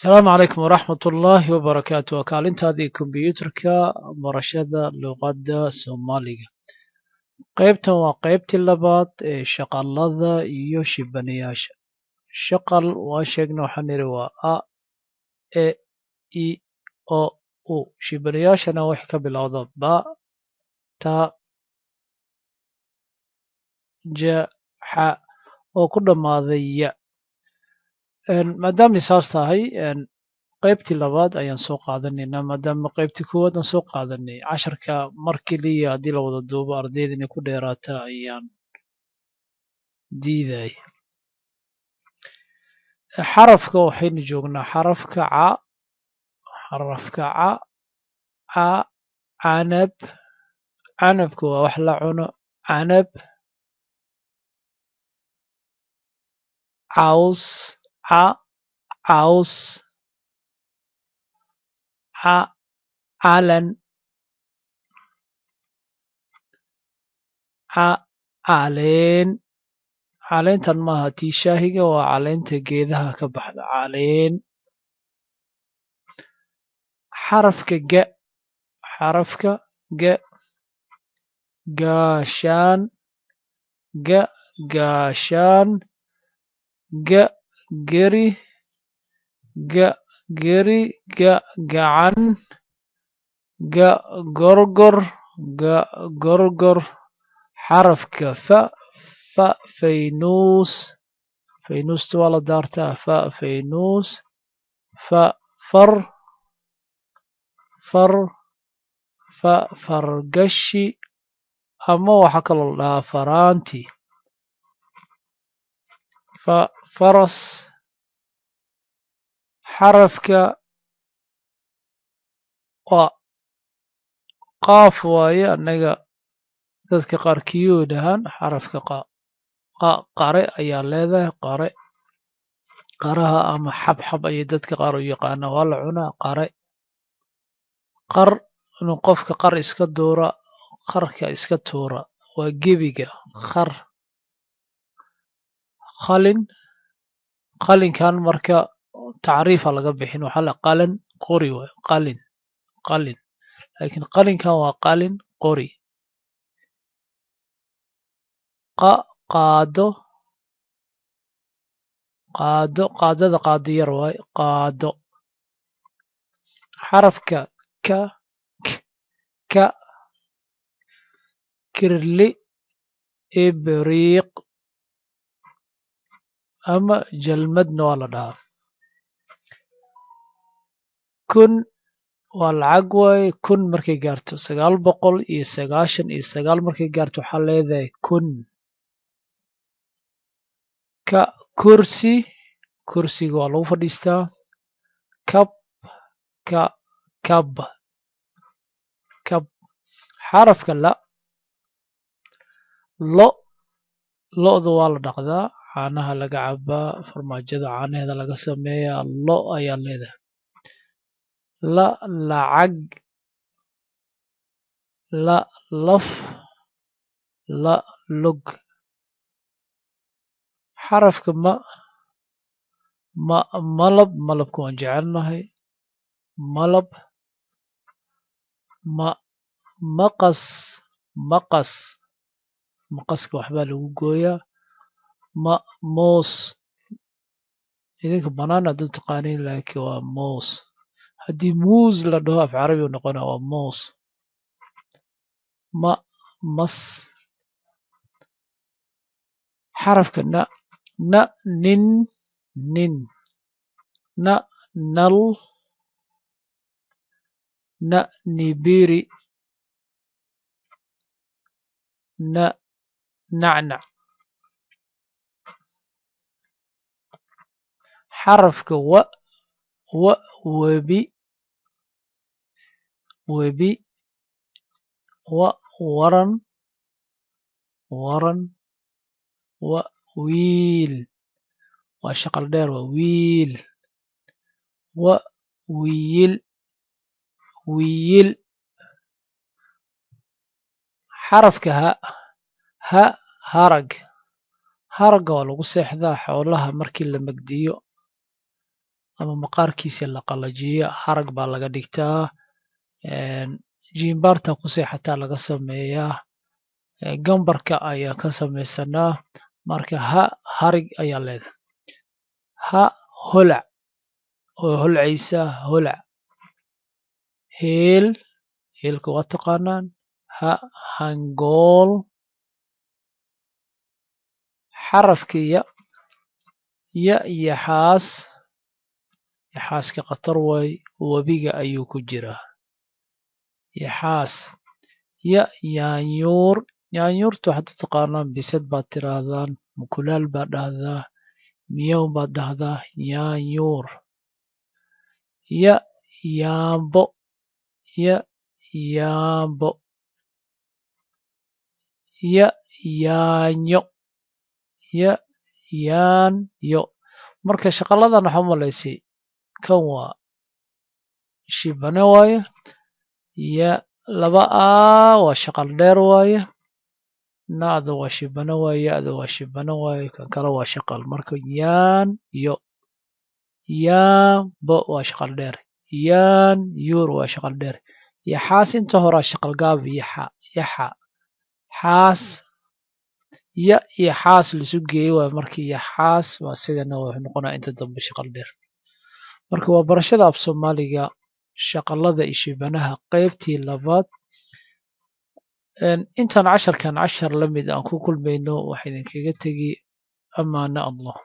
السلام عليكم ورحمة الله وبركاته وكالintadii kombiyuutarka barashada luqadda Soomaaliga qaybtan waa qaybtii labaad ee shaqalada iyo shibanayaasha shaqal waa sheegna waxaan niri waa a e i o u shibanayaashana waxay ka bilowda ba ta ja xa oo ku dhammaaday ya maadaamay saas tahay qaybtii labaad ayaan soo qaadanaynaa maadaama qaybtii koowaad aan soo qaadanay casharka mar keliya haddii la wada duubo ardayda inay ku dheeraata ayaan diiday xarafka waxaynu joognaa xarafka ca canab canabka waa wax la cuno canab caws caws calan caleen caleentan maaha tii shaahiga waa caleenta geedaha ka baxda caleen xarafka ga gaashaan gaashaan geri gacan gorgor xarafka fa faynuus faynuusta waa la daartaa fa faynuus fargashi ama waxaa kaloo la dhahaa faraanti faras xarafka waa qaaf waaye annaga dadka qaar kiyuu dhahaan xarafka qare ayaa leedahay qaraha ama xabxab ayay dadka qaar u yaqaanaa waa la cunaa qar inuu qofka qar iska duura qarka iska tuura waa gebiga qalinkan marka tacriifa laga bixin waxaa la qalan qori waay qalin laakiin qalinkan waa qalin qori qaadada qaado yar waay qaado xarafka ka kirli ibriiq ama jalmadna waa la dhahaa kun waa lacag waaye kun markay gaarto 999 markay gaarto waxaa leedahay kun kursiga waa lagu fadhiistaa kab xarafka lo'da waa la dhaqdaa caanaha laga cabaa farmaajada caanaheeda laga sameeyaa lo ayaa leedahay lacag laf lug xarafka malabka waan jecelnahay malab maqaska waxbaa lagu gooyaa moos idinka banaan aad u taqaaniin laakiin waa moos haddii muus la dhaho af carabi u noqona waa moos mas xarafka nin nal nibiri nacnac xarafka webi waran wiil waa shaqal dheer waa wiil xarafka haragga waa lagu seexdaa xoolaha markii la magdiyo ama maqaarkiisa la qalajiyo harag baa laga dhigtaa. jiimbaarta ku seexataa laga sameeyaa. gambarka ayaa ka samaysanaa. marka ha harig ayaa leedahay. ha holac oo holcaysa holac. heel heelka waa taqaanaan. ha hangool. xarafkiya ya iyo xaas. yaxaaska khatar waay webiga ayuu ku jiraa. yaxaas. ya yaanyuur. yaanyuurta waxaad u taqaanaan bisad baad tiraahdaan, mukulaal baad dhahdaa, miyaw baad dhahdaa. yaanyuur. ya yaambo. ya yaambo. ya yaanyo. ya yaanyo. marka shaqaladan waxaa umalaysay kan waa shibane waaye. ya laba waa shaqal dheer waaye. na'da waa shibane waaye. ya-da waa shibane waaye. kan kale waa shaqal. marka yaanyo. yaambo waa shaqal dheer. yaanyuur waa shaqal dheer. yaxaas inta horaa shaqal gaabi. yaxa. xaas. ya iyo xaas laisu geeyey waay markii yaxaas waa sidana wuxuu noqonaa inta dambe shaqal dheer. marka waa barashada af soomaaliga shaqalada iyo shibanaha qaybtii labaad. intaan casharkan cashar la mid aan ku kulmayno waxaa idinkaga tegi amaana allah.